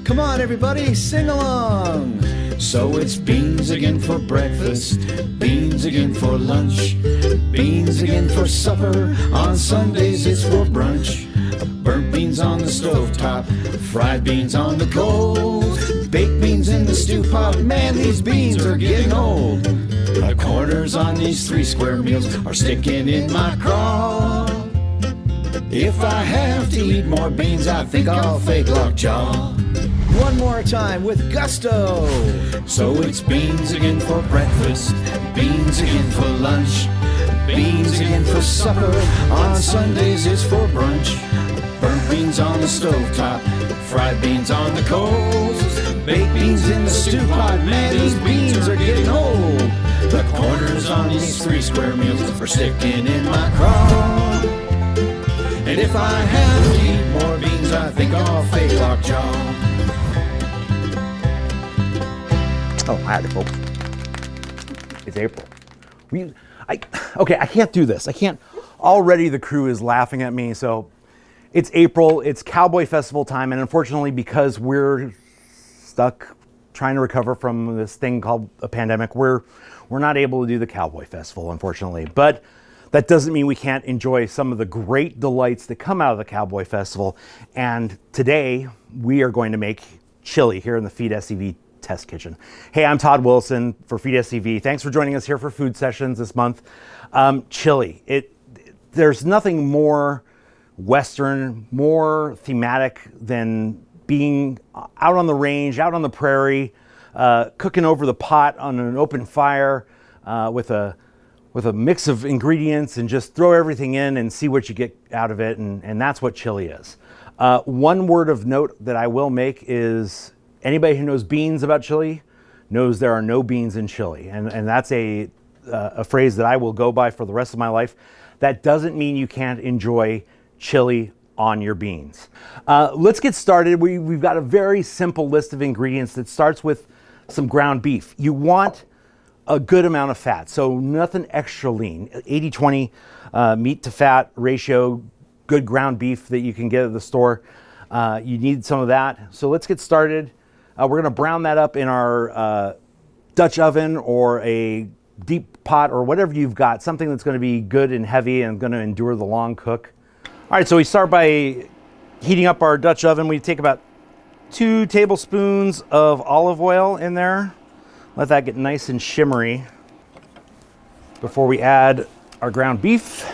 Come on, everybody, sing along. So it's beans again for breakfast, beans again for lunch, beans again for supper, on Sundays it's for brunch. Burnt beans on the stovetop, fried beans on the coals, baked beans in the stew pot, man, these beans are getting old. The corners on these 3 square meals are sticking in my craw. If I have to eat more beans, I think I'll fake lockjaw. One more time with gusto. So it's beans again for breakfast, beans again for lunch, beans again for supper, on Sundays it's for brunch. Burnt beans on the stovetop, fried beans on the coals, baked beans in the stew pot, man, these beans are getting old. The corners on these 3 square meals are sticking in my craw. And if I have to eat more beans, I think I'll fake lockjaw. Oh, hi, April. It's April. Okay, I can't do this. I can't. Already the crew is laughing at me. So it's April, it's Cowboy Festival time. And unfortunately, because we're stuck trying to recover from this thing called a pandemic, we're not able to do the Cowboy Festival, unfortunately. But that doesn't mean we can't enjoy some of the great delights that come out of the Cowboy Festival. And today we are going to make chili here in the feedSCV test kitchen. Hey, I'm Todd Wilson for feedSCV. Thanks for joining us here for food sessions this month. Chili. There's nothing more Western, more thematic than being out on the range, out on the prairie, cooking over the pot on an open fire with a mix of ingredients and just throw everything in and see what you get out of it. And that's what chili is. One word of note that I will make is anybody who knows beans about chili knows there are no beans in chili. And that's a phrase that I will go by for the rest of my life. That doesn't mean you can't enjoy chili on your beans. Let's get started. We've got a very simple list of ingredients that starts with some ground beef. You want a good amount of fat, so nothing extra lean. 80-20 meat to fat ratio, good ground beef that you can get at the store. You need some of that. So let's get started. We're gonna brown that up in our Dutch oven or a deep pot or whatever you've got, something that's gonna be good and heavy and gonna endure the long cook. All right, so we start by heating up our Dutch oven. We take about 2 tablespoons of olive oil in there. Let that get nice and shimmery before we add our ground beef.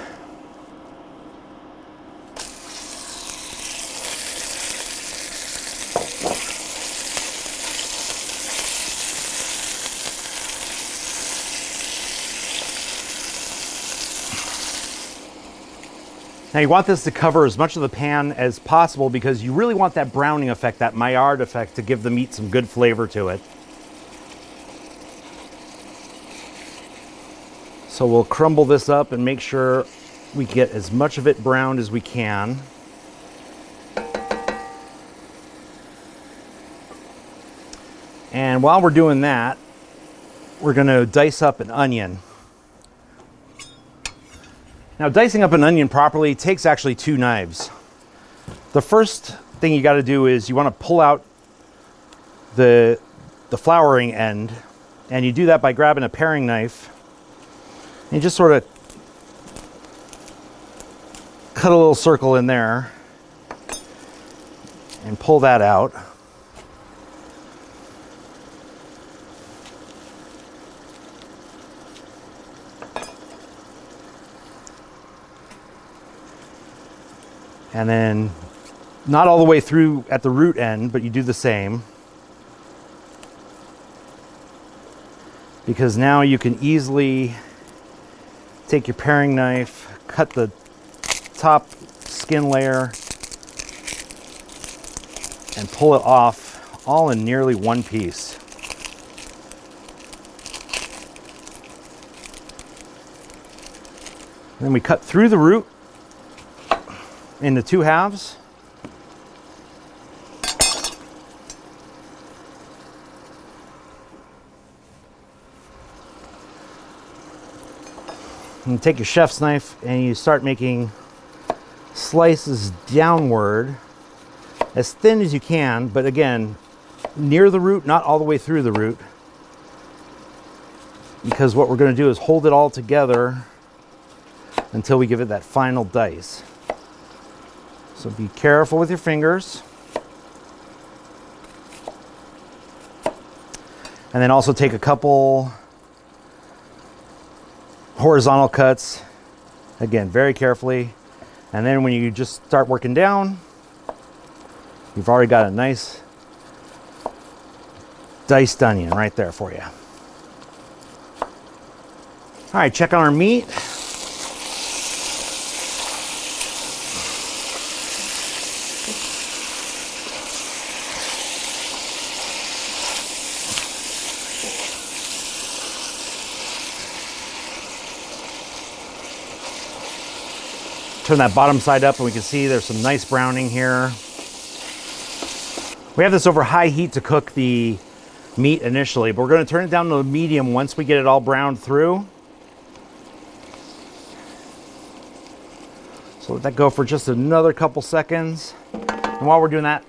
Now you want this to cover as much of the pan as possible because you really want that browning effect, that Maillard effect, to give the meat some good flavor to it. So we'll crumble this up and make sure we get as much of it browned as we can. And while we're doing that, we're going to dice up an onion. Now, dicing up an onion properly takes actually 2 knives. The first thing you got to do is you want to pull out the flouring end, and you do that by grabbing a paring knife. And you just sort of cut a little circle in there and pull that out. And then not all the way through at the root end, but you do the same. Because now you can easily take your paring knife, cut the top skin layer, and pull it off all in nearly one piece. Then we cut through the root into 2 halves. And take your chef's knife and you start making slices downward as thin as you can, but again, near the root, not all the way through the root, because what we're going to do is hold it all together until we give it that final dice. So be careful with your fingers. And then also take a couple horizontal cuts, again, very carefully. And then when you just start working down, you've already got a nice diced onion right there for you. All right, check on our meat. Turn that bottom side up and we can see there's some nice browning here. We have this over high heat to cook the meat initially, but we're going to turn it down to medium once we get it all browned through. So let that go for just another couple seconds. And while we're doing that,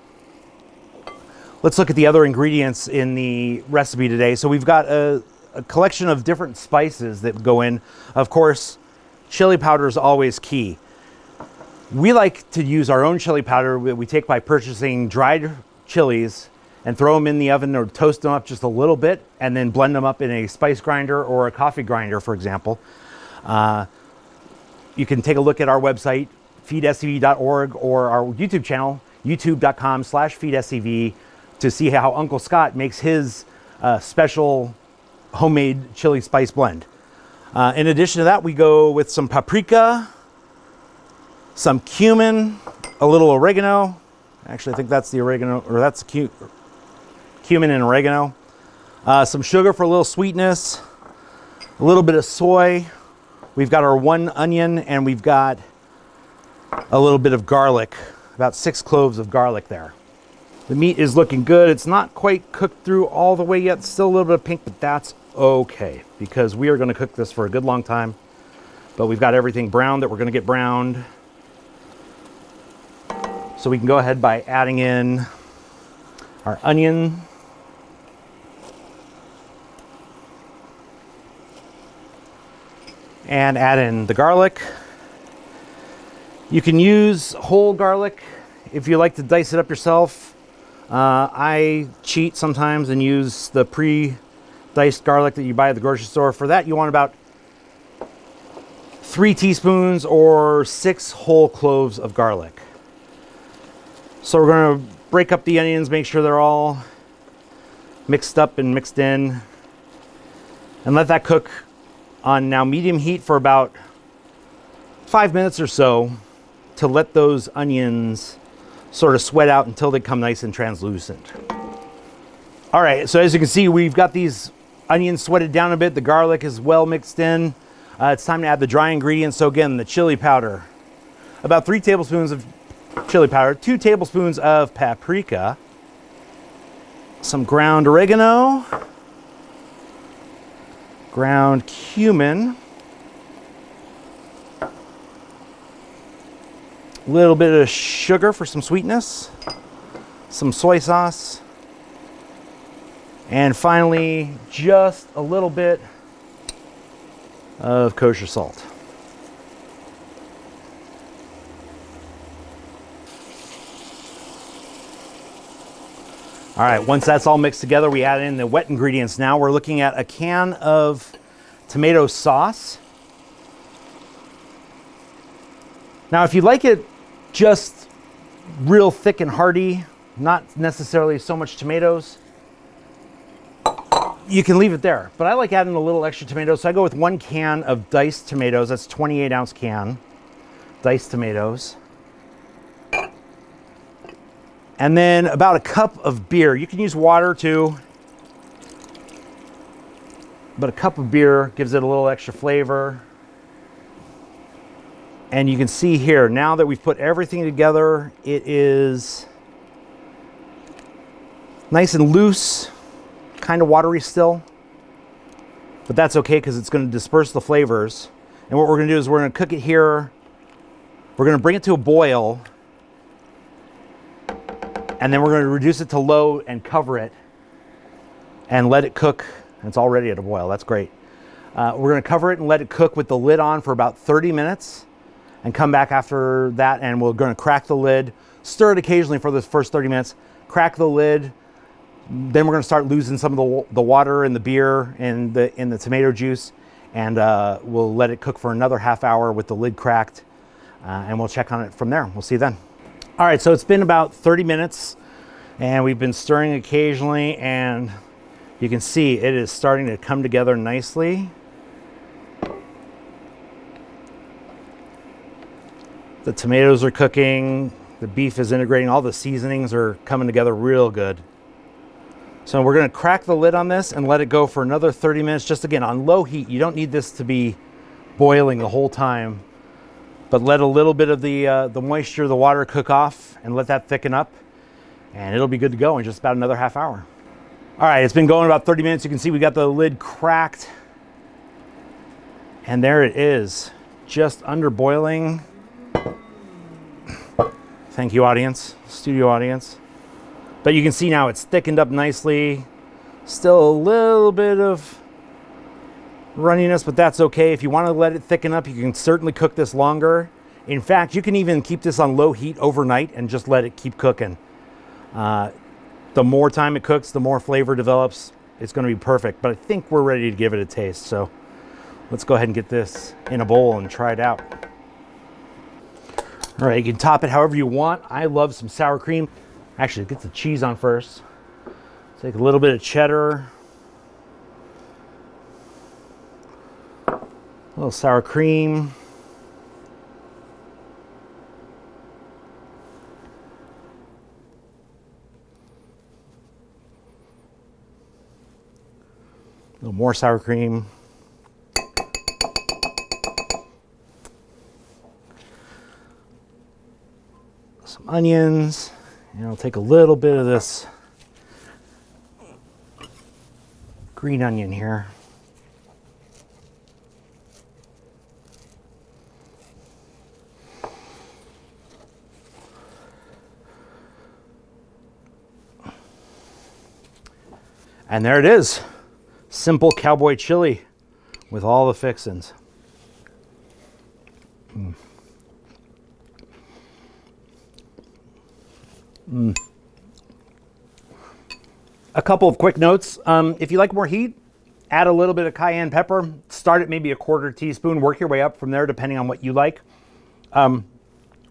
let's look at the other ingredients in the recipe today. So we've got a collection of different spices that go in. Of course, chili powder is always key. We like to use our own chili powder that we take by purchasing dried chilies and throw them in the oven or toast them up just a little bit and then blend them up in a spice grinder or a coffee grinder, for example. You can take a look at our website, feedSCV.org, or our YouTube channel, youtube.com/feedSCV, to see how Uncle Scott makes his special homemade chili spice blend. In addition to that, we go with some paprika, some cumin, a little oregano. Actually, I think that's the oregano, or that's cumin and oregano. Some sugar for a little sweetness, a little bit of soy. We've got our one onion, and we've got a little bit of garlic, about 6 cloves of garlic there. The meat is looking good. It's not quite cooked through all the way yet. Still a little bit of pink, but that's okay, because we are going to cook this for a good long time. But we've got everything browned that we're going to get browned. So we can go ahead by adding in our onion. And add in the garlic. You can use whole garlic if you like to dice it up yourself. I cheat sometimes and use the pre-diced garlic that you buy at the grocery store. For that, you want about 3 teaspoons or 6 whole cloves of garlic. So we're going to break up the onions, make sure they're all mixed up and mixed in, and let that cook on now medium heat for about 5 minutes or so to let those onions sort of sweat out until they come nice and translucent. All right, so as you can see, we've got these onions sweated down a bit. The garlic is well mixed in. It's time to add the dry ingredients. So again, the chili powder, about 3 tablespoons of chili powder, 2 tablespoons of paprika, some ground oregano, ground cumin, a little bit of sugar for some sweetness, some soy sauce, and finally just a little bit of kosher salt. All right, once that's all mixed together, we add in the wet ingredients. Now we're looking at a can of tomato sauce. Now, if you like it just real thick and hearty, not necessarily so much tomatoes, you can leave it there. But I like adding a little extra tomatoes, so I go with 1 can of diced tomatoes. That's 28-ounce can, diced tomatoes. And then about a cup of beer. You can use water too, but a cup of beer gives it a little extra flavor. And you can see here, now that we've put everything together, it is nice and loose, kind of watery still, but that's okay because it's going to disperse the flavors. And what we're going to do is we're going to cook it here. We're going to bring it to a boil. And then we're going to reduce it to low and cover it and let it cook. It's all ready to boil. That's great. We're going to cover it and let it cook with the lid on for about 30 minutes and come back after that, and we're going to crack the lid, stir it occasionally for the first 30 minutes, crack the lid. Then we're going to start losing some of the water in the beer and in the tomato juice, and we'll let it cook for another half hour with the lid cracked, and we'll check on it from there. We'll see you then. All right, so it's been about 30 minutes, and we've been stirring occasionally, and you can see it is starting to come together nicely. The tomatoes are cooking, the beef is integrating, all the seasonings are coming together real good. So we're going to crack the lid on this and let it go for another 30 minutes, just again on low heat. You don't need this to be boiling the whole time, but let a little bit of the moisture, the water cook off and let that thicken up, and it'll be good to go in just about another half hour. All right, it's been going about 30 minutes. You can see we got the lid cracked, and there it is, just under boiling. Thank you, audience, studio audience. But you can see now it's thickened up nicely. Still a little bit of runniness, but that's okay. If you want to let it thicken up, you can certainly cook this longer. In fact, you can even keep this on low heat overnight and just let it keep cooking. The more time it cooks, the more flavor develops. It's going to be perfect, but I think we're ready to give it a taste. So let's go ahead and get this in a bowl and try it out. All right, you can top it however you want. I love some sour cream. Actually, get the cheese on first. Take a little bit of cheddar. A little sour cream. A little more sour cream. Some onions. And I'll take a little bit of this green onion here. And there it is. Simple cowboy chili with all the fixins. A couple of quick notes. If you like more heat, add a little bit of cayenne pepper. Start at maybe a 1/4 teaspoon. Work your way up from there depending on what you like.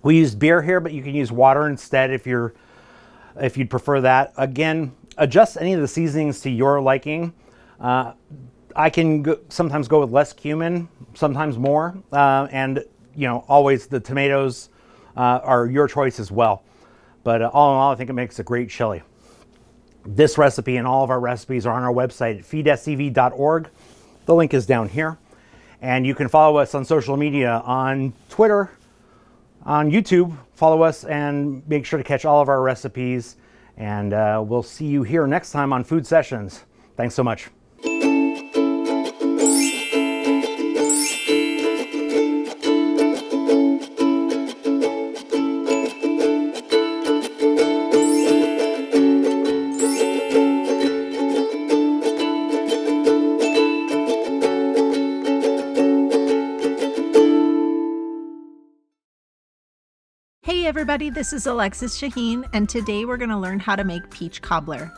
We used beer here, but you can use water instead if you'd prefer that. Again, adjust any of the seasonings to your liking. I can sometimes go with less cumin, sometimes more, and always the tomatoes are your choice as well. But all in all, I think it makes a great chili. This recipe and all of our recipes are on our website at feedSCV.org. The link is down here. And you can follow us on social media, on Twitter, on YouTube. Follow us and make sure to catch all of our recipes. And we'll see you here next time on Food Sessions. Thanks so much. Hey everybody, this is Alexis Shahin, and today we're going to learn how to make peach cobbler.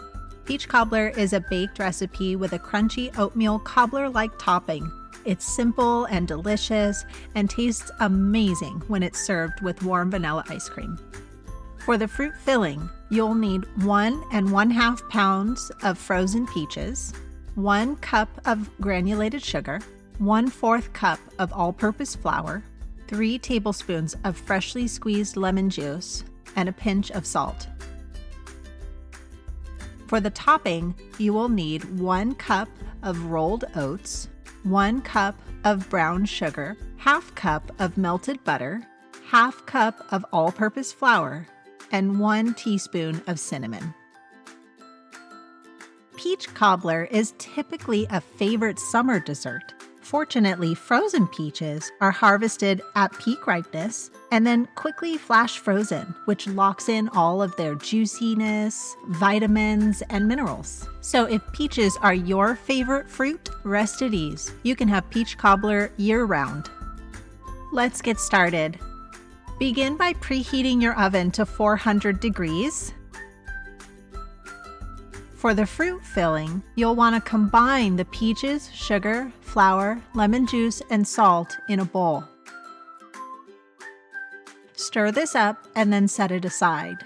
Peach cobbler is a baked recipe with a crunchy oatmeal cobbler-like topping. It's simple and delicious and tastes amazing when it's served with warm vanilla ice cream. For the fruit filling, you'll need 1 1/2 pounds of frozen peaches, 1 cup of granulated sugar, 1/4 cup of all-purpose flour, 3 tablespoons of freshly squeezed lemon juice, and a pinch of salt. For the topping, you will need 1 cup of rolled oats, 1 cup of brown sugar, 1/2 cup of melted butter, 1/2 cup of all-purpose flour, and 1 teaspoon of cinnamon. Peach cobbler is typically a favorite summer dessert. Fortunately, frozen peaches are harvested at peak ripeness and then quickly flash frozen, which locks in all of their juiciness, vitamins, and minerals. So if peaches are your favorite fruit, rest at ease. You can have peach cobbler year-round. Let's get started. Begin by preheating your oven to 400 degrees. For the fruit filling, you'll want to combine the peaches, sugar, flour, lemon juice, and salt in a bowl. Stir this up and then set it aside.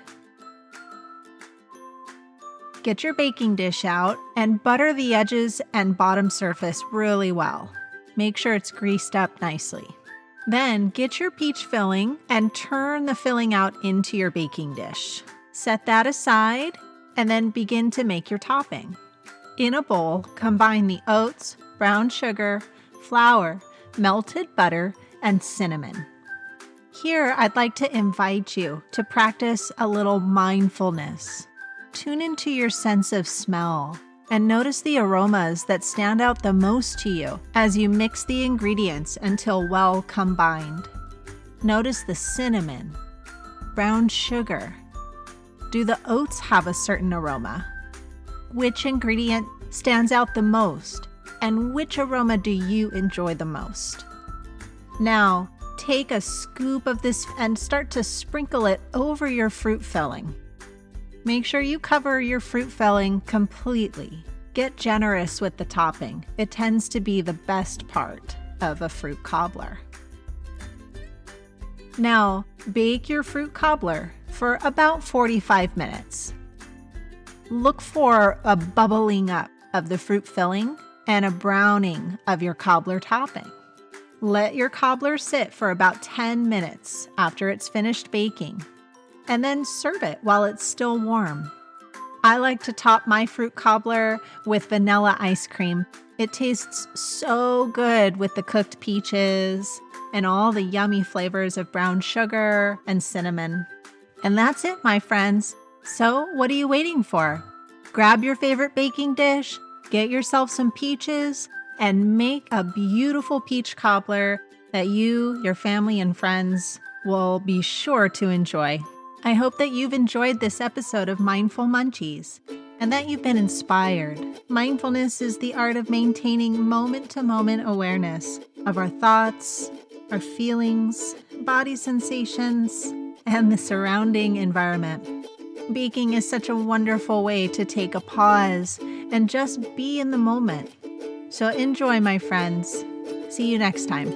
Get your baking dish out and butter the edges and bottom surface really well. Make sure it's greased up nicely. Then get your peach filling and turn the filling out into your baking dish. Set that aside and then begin to make your topping. In a bowl, combine the oats, brown sugar, flour, melted butter, and cinnamon. Here, I'd like to invite you to practice a little mindfulness. Tune into your sense of smell and notice the aromas that stand out the most to you as you mix the ingredients until well combined. Notice the cinnamon, brown sugar. Do the oats have a certain aroma? Which ingredient stands out the most? And which aroma do you enjoy the most? Now, take a scoop of this and start to sprinkle it over your fruit filling. Make sure you cover your fruit filling completely. Get generous with the topping. It tends to be the best part of a fruit cobbler. Now, bake your fruit cobbler for about 45 minutes. Look for a bubbling up of the fruit filling and a browning of your cobbler topping. Let your cobbler sit for about 10 minutes after it's finished baking, and then serve it while it's still warm. I like to top my fruit cobbler with vanilla ice cream. It tastes so good with the cooked peaches and all the yummy flavors of brown sugar and cinnamon. And that's it, my friends. So what are you waiting for? Grab your favorite baking dish, get yourself some peaches, and make a beautiful peach cobbler that you, your family, and friends will be sure to enjoy. I hope that you've enjoyed this episode of Mindful Munchies and that you've been inspired. Mindfulness is the art of maintaining moment-to-moment awareness of our thoughts, our feelings, body sensations, and the surrounding environment. Baking is such a wonderful way to take a pause and just be in the moment. So enjoy, my friends. See you next time.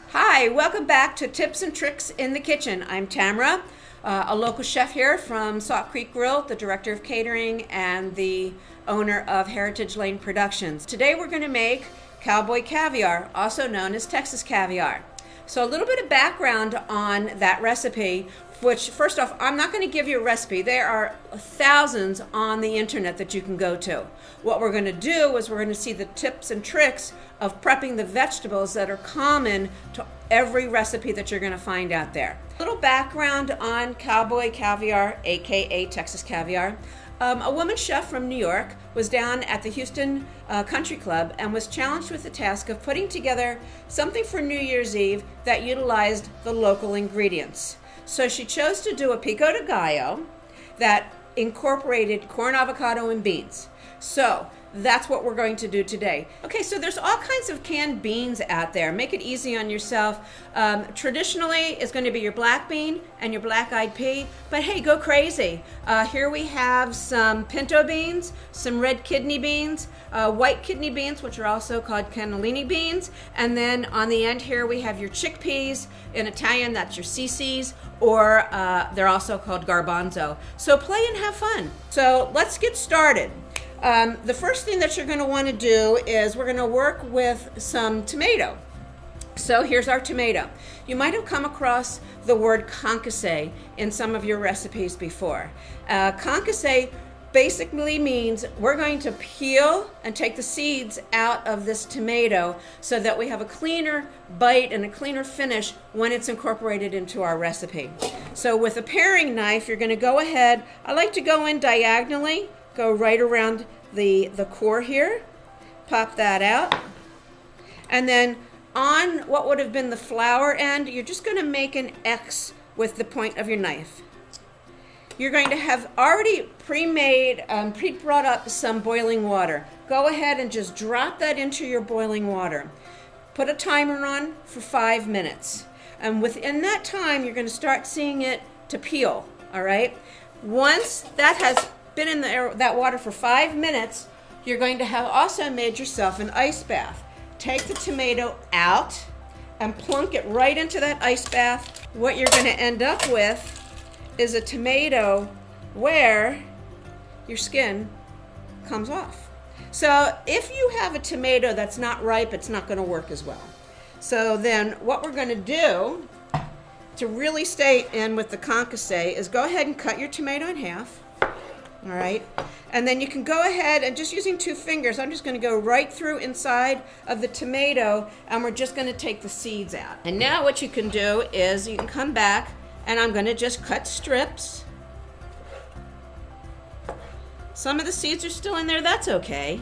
Hi, welcome back to Tips and Tricks in the Kitchen. I'm Tamra, a local chef here from Salt Creek Grill, the director of catering and the owner of Heritage Lane Productions. Today we're going to make Cowboy Caviar, also known as Texas Caviar. So a little bit of background on that recipe, which first off, I'm not going to give you a recipe. There are thousands on the internet that you can go to. What we're going to do is we're going to see the tips and tricks of prepping the vegetables that are common to every recipe that you're going to find out there. A little background on Cowboy Caviar, aka Texas Caviar. A woman chef from New York was down at the Houston Country Club and was challenged with the task of putting together something for New Year's Eve that utilized the local ingredients. So she chose to do a pico de gallo that incorporated corn, avocado, and beans. So that's what we're going to do today. Okay, so there's all kinds of canned beans out there. Make it easy on yourself. Traditionally, it's going to be your black bean and your black-eyed pea, but hey, go crazy. Here we have some pinto beans, some red kidney beans, white kidney beans, which are also called cannellini beans, and then on the end here we have your chickpeas. In Italian, that's your CCs, or they're also called garbanzo. So play and have fun. So let's get started. The first thing that you're going to want to do is we're going to work with some tomato. So here's our tomato. You might have come across the word concasse in some of your recipes before. Concasse basically means we're going to peel and take the seeds out of this tomato so that we have a cleaner bite and a cleaner finish when it's incorporated into our recipe. So with a paring knife, you're going to go ahead, I like to go in diagonally, go right around the core here, pop that out, and then on what would have been the flower end, you're just going to make an X with the point of your knife. You're going to have already pre-made, pre-brought up some boiling water. Go ahead and just drop that into your boiling water. Put a timer on for 5 minutes. And within that time, you're going to start seeing it to peel, all right? Once that has been in that water for 5 minutes, you're going to have also made yourself an ice bath. Take the tomato out and plunk it right into that ice bath. What you're going to end up with is a tomato where your skin comes off. So if you have a tomato that's not ripe, it's not going to work as well. So then what we're going to do to really stay in with the concasse is go ahead and cut your tomato in half. All right, and then you can go ahead and just using 2 fingers, I'm just going to go right through inside of the tomato, and we're just going to take the seeds out. And now what you can do is you can come back, and I'm going to just cut strips. Some of the seeds are still in there, that's okay.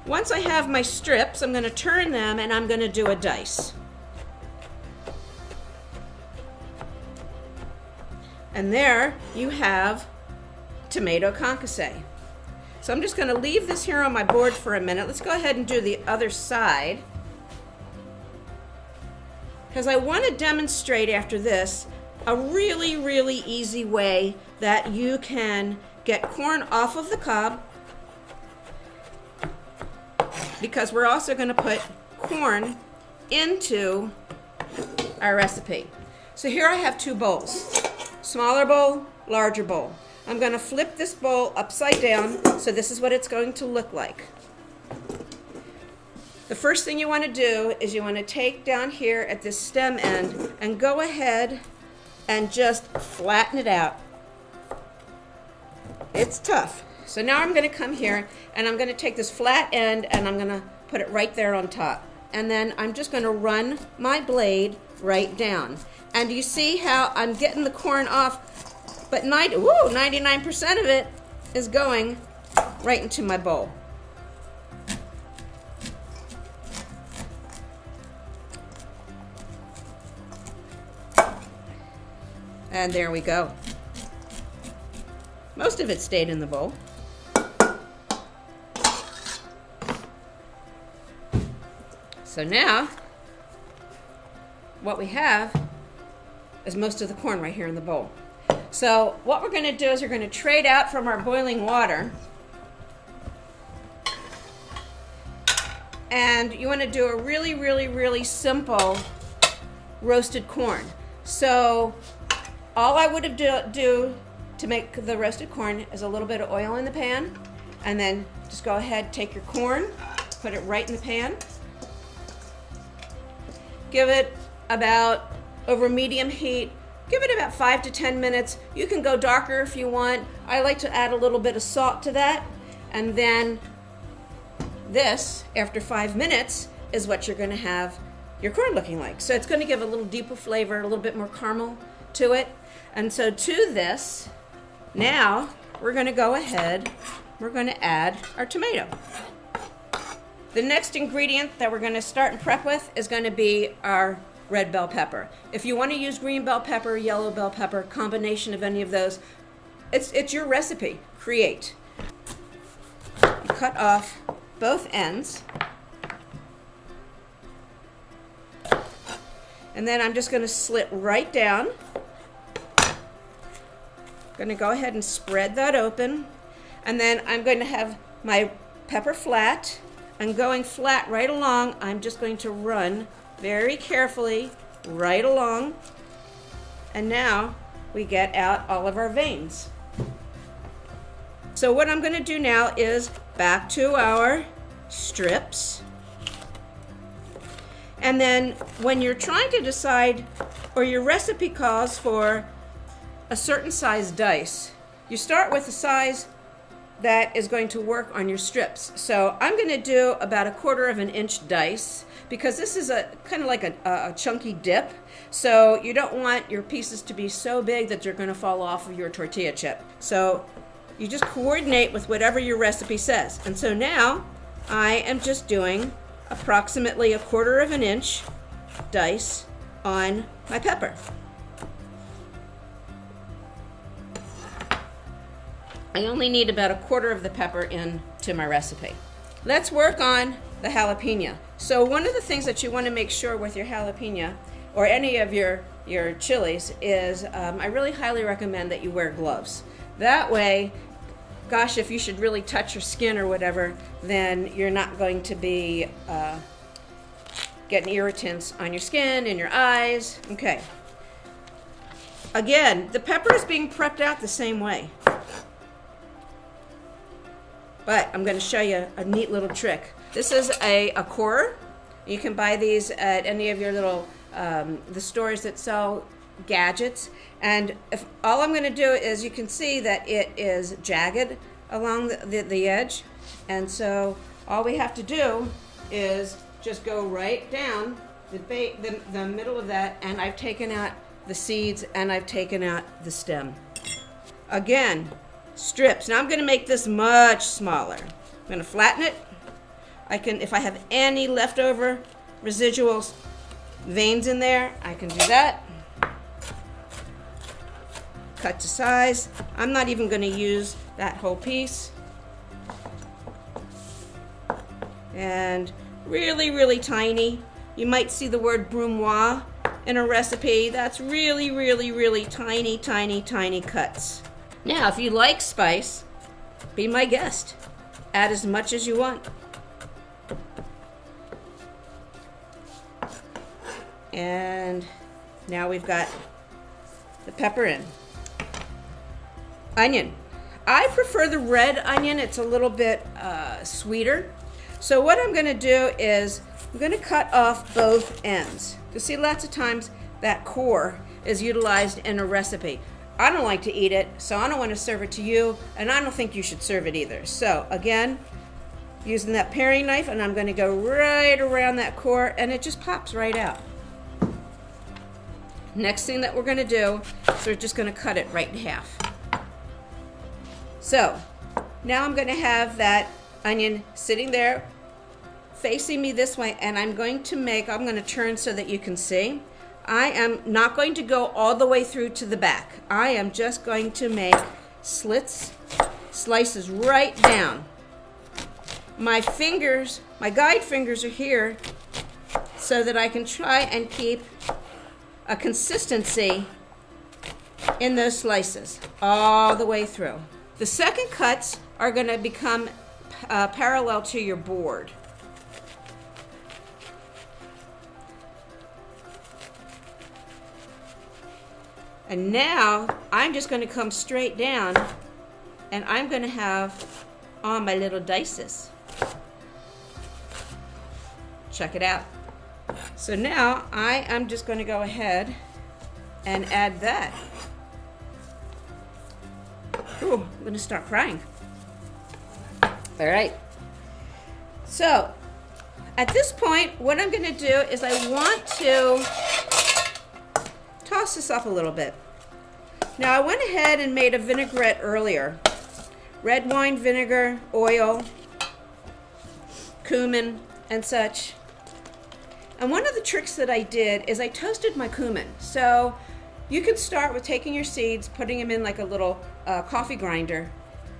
Once I have my strips, I'm going to turn them and I'm going to do a dice. And there you have tomato concasse. So I'm just going to leave this here on my board for a minute. Let's go ahead and do the other side, because I want to demonstrate after this a really, really easy way that you can get corn off of the cob, because we're also going to put corn into our recipe. So here I have 2 bowls. Smaller bowl, larger bowl. I'm going to flip this bowl upside down, so this is what it's going to look like. The first thing you want to do is you want to take down here at this stem end and go ahead and just flatten it out. It's tough. So now I'm going to come here and I'm going to take this flat end and I'm going to put it right there on top. And then I'm just going to run my blade right down. And you see how I'm getting the corn off, but 99% of it is going right into my bowl. And there we go. Most of it stayed in the bowl. So now, what we have is most of the corn right here in the bowl. So what we're going to do is we're going to trade out from our boiling water. And you want to do a really, really, really simple roasted corn. So all I would have do to make the roasted corn is a little bit of oil in the pan, and then just go ahead, take your corn, put it right in the pan. Give it about, over medium heat, give it about 5 to 10 minutes. You can go darker if you want. I like to add a little bit of salt to that. And then this, after 5 minutes, is what you're going to have your corn looking like. So it's going to give a little deeper flavor, a little bit more caramel to it. And so to this, now we're going to go ahead, we're going to add our tomato. The next ingredient that we're going to start and prep with is going to be our red bell pepper. If you want to use green bell pepper, yellow bell pepper, combination of any of those, it's your recipe. Create. You cut off both ends. And then I'm just going to slit right down. Going to go ahead and spread that open. And then I'm going to have my pepper flat. And going flat right along, I'm just going to run very carefully right along. And now we get out all of our veins. So what I'm going to do now is back to our strips. And then when you're trying to decide, or your recipe calls for a certain size dice, you start with the size that is going to work on your strips. So I'm going to do about 1/4 inch dice because this is a kind of like a chunky dip. So you don't want your pieces to be so big that they're going to fall off of your tortilla chip. So you just coordinate with whatever your recipe says. And so now I am just doing approximately 1/4 inch dice on my pepper. I only need about 1/4 of the pepper into my recipe. Let's work on the jalapeno. So one of the things that you want to make sure with your jalapeno or any of your chilies is I really highly recommend that you wear gloves. That way, gosh, if you should really touch your skin or whatever, then you're not going to be getting irritants on your skin and your eyes. Okay. Again, the pepper is being prepped out the same way. But I'm going to show you a neat little trick. This is a corer. You can buy these at any of your little, the stores that sell gadgets. And if all I'm going to do is, you can see that it is jagged along the edge. And so all we have to do is just go right down the middle of that, and I've taken out the seeds and I've taken out the stem. Again, strips. Now I'm going to make this much smaller. I'm going to flatten it. I can, if I have any leftover residual veins in there, I can do that. Cut to size. I'm not even going to use that whole piece. And really, really tiny. You might see the word brunoise in a recipe. That's really, really, really tiny, tiny, tiny cuts. Now, if you like spice, be my guest. Add as much as you want. And now we've got the pepper in. Onion. I prefer the red onion. It's a little bit sweeter. So what I'm going to do is I'm going to cut off both ends. You see, lots of times that core is utilized in a recipe. I don't like to eat it, so I don't want to serve it to you, and I don't think you should serve it either. So again, using that paring knife, and I'm going to go right around that core, and it just pops right out. Next thing that we're going to do is we're just going to cut it right in half. So now I'm going to have that onion sitting there facing me this way, and I'm going to turn so that you can see. I am not going to go all the way through to the back. I am just going to make slits, slices right down. My fingers, my guide fingers are here so that I can try and keep a consistency in those slices all the way through. The second cuts are going to become parallel to your board. And now I'm just going to come straight down, and I'm going to have on my little dices. Check it out. So now I am just going to go ahead and add that. Ooh, I'm going to start crying. All right. So at this point, what I'm going to do is I want to toss this up a little bit. Now I went ahead and made a vinaigrette earlier. Red wine vinegar, oil, cumin, and such. And one of the tricks that I did is I toasted my cumin. So you can start with taking your seeds, putting them in like a little coffee grinder,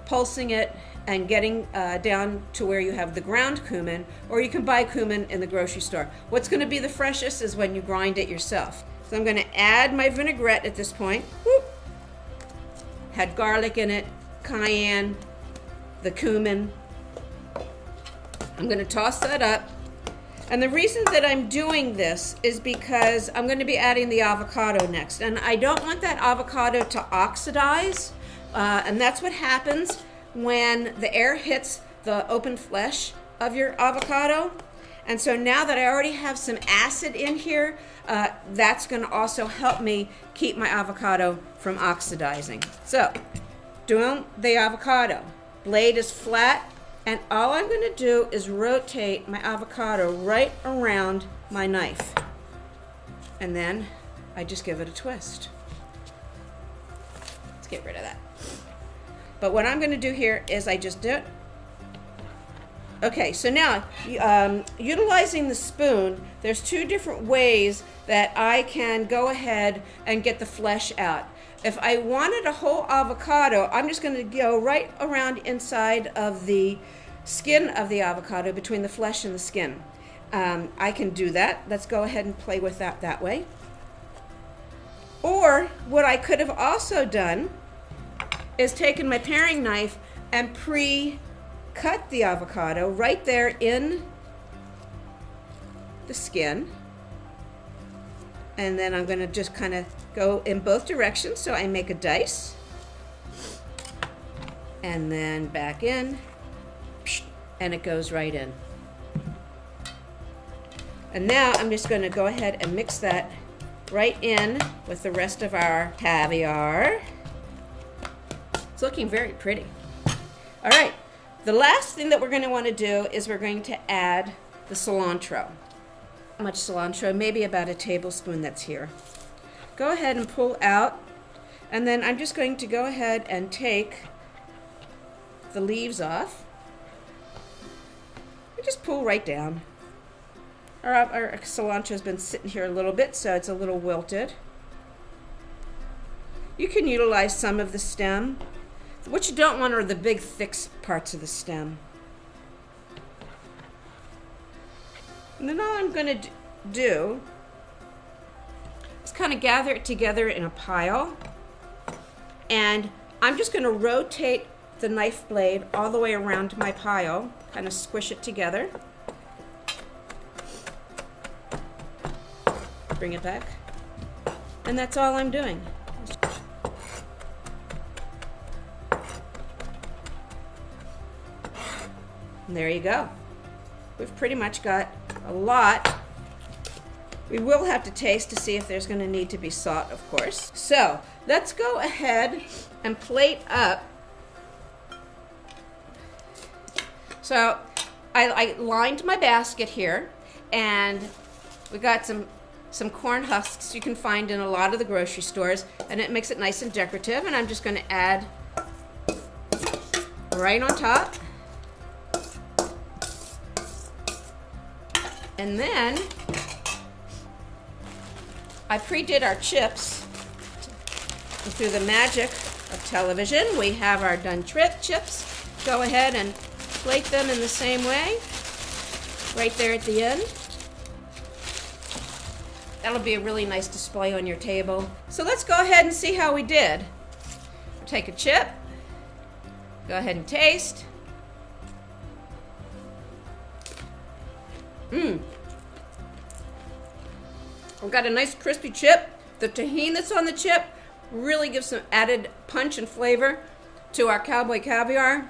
pulsing it, and getting down to where you have the ground cumin, or you can buy cumin in the grocery store. What's going to be the freshest is when you grind it yourself. So I'm going to add my vinaigrette at this point. Whoop. Had garlic in it, cayenne, the cumin. I'm going to toss that up. And the reason that I'm doing this is because I'm going to be adding the avocado next. And I don't want that avocado to oxidize. And that's what happens when the air hits the open flesh of your avocado. And so now that I already have some acid in here, that's going to also help me keep my avocado from oxidizing. So, doing the avocado. Blade is flat, and all I'm going to do is rotate my avocado right around my knife. And then I just give it a twist. Let's get rid of that. But what I'm going to do here is I just do it. Okay, so now, utilizing the spoon, there's two different ways that I can go ahead and get the flesh out. If I wanted a whole avocado, I'm just going to go right around inside of the skin of the avocado, between the flesh and the skin. I can do that. Let's go ahead and play with that way. Or what I could have also done is taken my paring knife and pre-cut the avocado right there in the skin. And then I'm going to just kind of go in both directions, so I make a dice. And then back in, and it goes right in. And now I'm just going to go ahead and mix that right in with the rest of our caviar. It's looking very pretty. All right, the last thing that we're going to want to do is we're going to add the cilantro. How much cilantro? Maybe about a tablespoon that's here. Go ahead and pull out, and then I'm just going to go ahead and take the leaves off. And just pull right down. Our cilantro's been sitting here a little bit, so it's a little wilted. You can utilize some of the stem. What you don't want are the big, thick parts of the stem. And then all I'm going to do is kind of gather it together in a pile. And I'm just going to rotate the knife blade all the way around my pile, kind of squish it together. Bring it back. And that's all I'm doing. And there you go. We've pretty much got a lot. We will have to taste to see if there's going to need to be salt, of course. So let's go ahead and plate up. So I lined my basket here, and we got some corn husks you can find in a lot of the grocery stores, and it makes it nice and decorative. And I'm just going to add right on top. And then I pre-did our chips. And through the magic of television, we have our done chips. Go ahead and plate them in the same way, right there at the end. That'll be a really nice display on your table. So let's go ahead and see how we did. Take a chip, go ahead and taste. I've got a nice crispy chip. The tahini that's on the chip really gives some added punch and flavor to our Cowboy Caviar.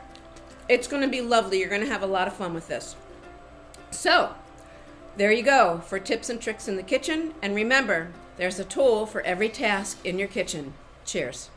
It's going to be lovely. You're going to have a lot of fun with this. So, there you go for tips and tricks in the kitchen. And remember, there's a tool for every task in your kitchen. Cheers.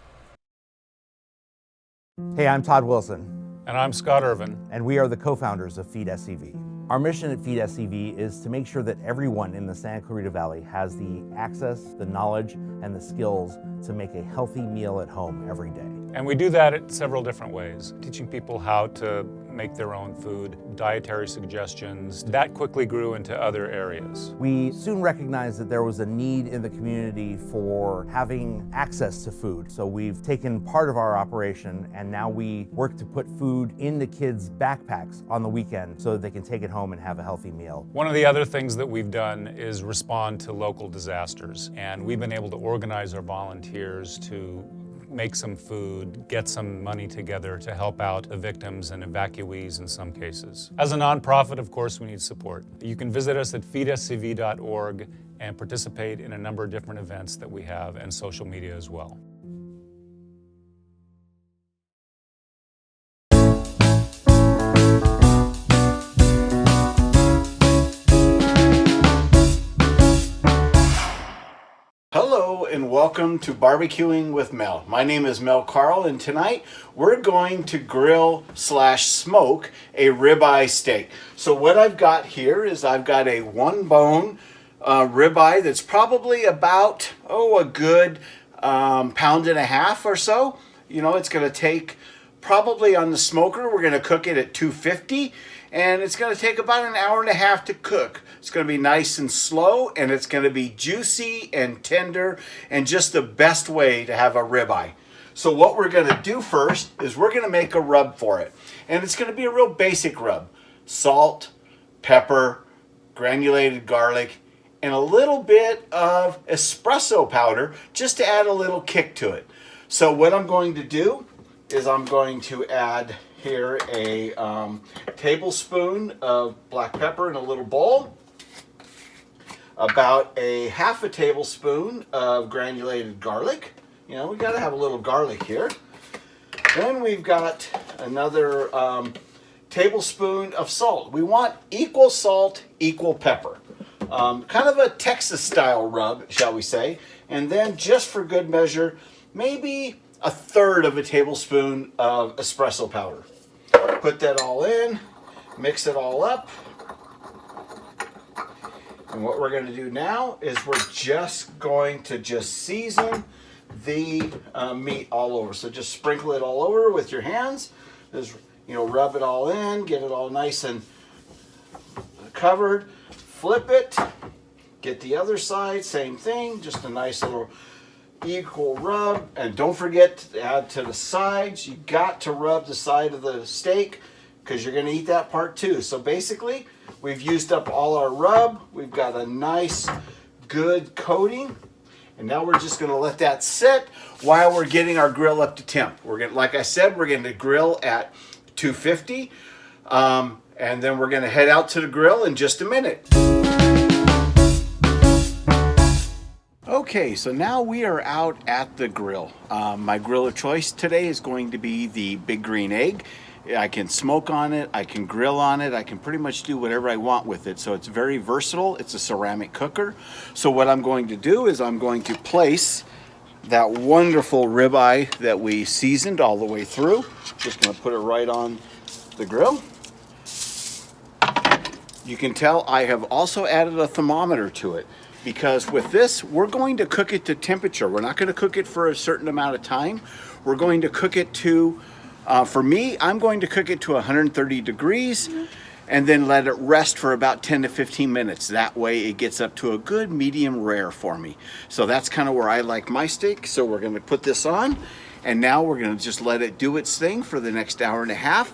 Hey, I'm Todd Wilson, And I'm Scott Ervin. and we are the co-founders of feedSCV. Our mission at feedSCV is to make sure that everyone in the Santa Clarita Valley has the access, the knowledge, and the skills to make a healthy meal at home every day. And we do that in several different ways, teaching people how to make their own food, dietary suggestions. That quickly grew into other areas. We soon recognized that there was a need in the community for having access to food. So we've taken part of our operation, and now we work to put food in the kids' backpacks on the weekend so that they can take it home and have a healthy meal. One of the other things that we've done is respond to local disasters. And we've been able to organize our volunteers to make some food, get some money together to help out the victims and evacuees in some cases. As a nonprofit, of course, we need support. You can visit us at feedSCV.org and participate in a number of different events that we have, and social media as well. and welcome to Barbecuing with Mel. My name is Mel Carl, and tonight we're going to grill / smoke a ribeye steak. So what I've got here is I've got a 1-bone ribeye that's probably about, a good 1.5 pounds or so. You know, it's going to take probably on the smoker, we're going to cook it at 250, and it's going to take about 1.5 hours to cook. It's going to be nice and slow, and it's going to be juicy and tender, and just the best way to have a ribeye. So what we're going to do first is we're going to make a rub for it. And it's going to be a real basic rub. Salt, pepper, granulated garlic, and a little bit of espresso powder just to add a little kick to it. So what I'm going to do is I'm going to add here a tablespoon of black pepper in a little bowl, about a 1/2 tablespoon of granulated garlic. You know, we got to have a little garlic here. Then we've got another tablespoon of salt. We want equal salt, equal pepper. Kind of a Texas style rub, shall we say. And then just for good measure, maybe 1/3 tablespoon of espresso powder. Put that all in, mix it all up. And what we're going to do now is we're just going to season the meat all over. So just sprinkle it all over with your hands. Just, rub it all in, get it all nice and covered. Flip it, get the other side, same thing, just a nice little equal rub. And don't forget to add to the sides. You got to rub the side of the steak because you're going to eat that part too. So basically, we've used up all our rub. We've got a nice, good coating. And now we're just going to let that sit while we're getting our grill up to temp. Like I said, we're going to grill at 250. And then we're going to head out to the grill in just a minute. Okay, so now we are out at the grill. My grill of choice today is going to be the Big Green Egg. I can smoke on it, I can grill on it, I can pretty much do whatever I want with it. So it's very versatile. It's a ceramic cooker. So what I'm going to do is I'm going to place that wonderful ribeye that we seasoned all the way through. Just going to put it right on the grill. You can tell I have also added a thermometer to it, because with this, we're going to cook it to temperature. We're not going to cook it for a certain amount of time. We're going to cook it to, for me, I'm going to cook it to 130 degrees and then let it rest for about 10 to 15 minutes. That way it gets up to a good medium rare for me. So that's kind of where I like my steak. So we're going to put this on, and now we're going to just let it do its thing for the next 1.5 hours.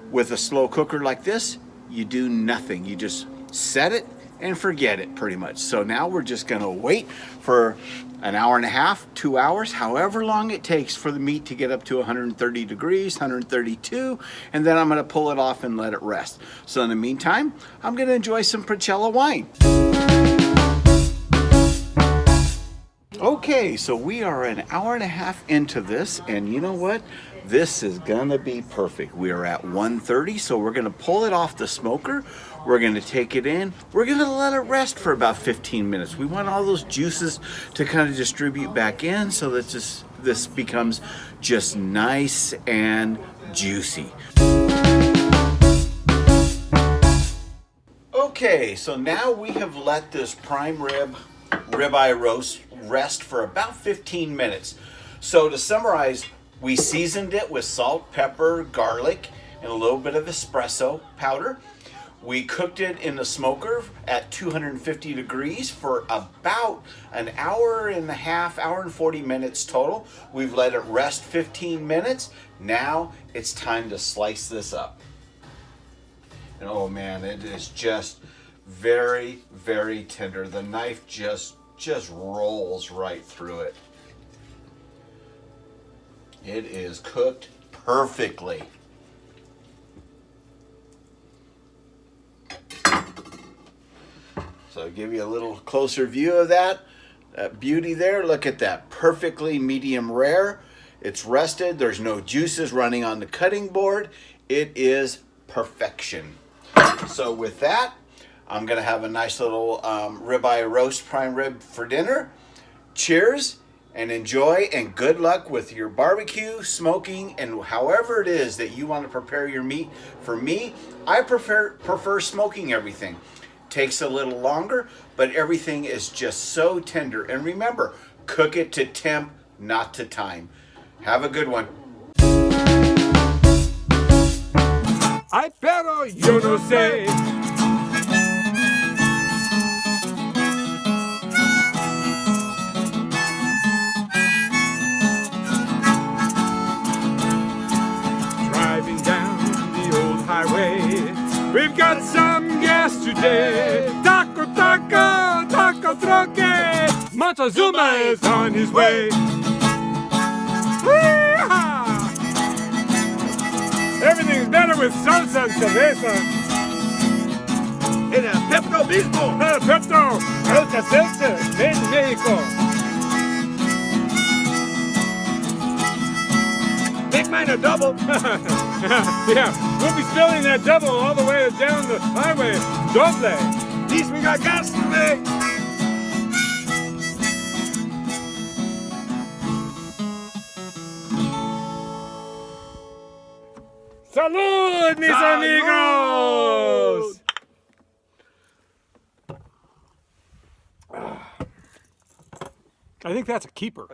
With a slow cooker like this, you do nothing. You just set it and forget it pretty much. So now we're just gonna wait for 1.5 hours, 2 hours, however long it takes for the meat to get up to 130 degrees, 132, and then I'm gonna pull it off and let it rest. So in the meantime, I'm gonna enjoy some Prochella wine. Okay, so we are 1.5 hours into this, and you know what? This is gonna be perfect. We are at 130, so we're gonna pull it off the smoker. We're gonna take it in. We're gonna let it rest for about 15 minutes. We want all those juices to kind of distribute back in so that this becomes just nice and juicy. Okay, so now we have let this prime ribeye roast rest for about 15 minutes. So to summarize, we seasoned it with salt, pepper, garlic, and a little bit of espresso powder. We cooked it in the smoker at 250 degrees for about 1.5 hours, hour and 40 minutes total. We've let it rest 15 minutes. Now it's time to slice this up. And oh man, it is just very, very tender. The knife just rolls right through it. It is cooked perfectly. So I'll give you a little closer view of that beauty there. Look at that, perfectly medium rare. It's rested. There's no juices running on the cutting board. It is perfection. So with that, I'm gonna have a nice little ribeye roast prime rib for dinner. Cheers, And enjoy and good luck with your barbecue, smoking, and however it is that you want to prepare your meat. For me, I prefer smoking everything. Takes a little longer, but everything is just so tender. And remember, cook it to temp, not to time. Have a good one. Ay, pero yo no sé. Driving down the old highway, we've got some gas today. Taco, taco, taco troque. Montezuma is on his way. Wee-haw! Everything's better with salsa and cerveza. En el Pepto Bismol. Pepto, Alka-Seltzer, made in Mexico. Make mine a double. Yeah, we'll be spilling that double all the way down the highway. Doble. At least we got gas today. Salud, mis amigos! I think that's a keeper.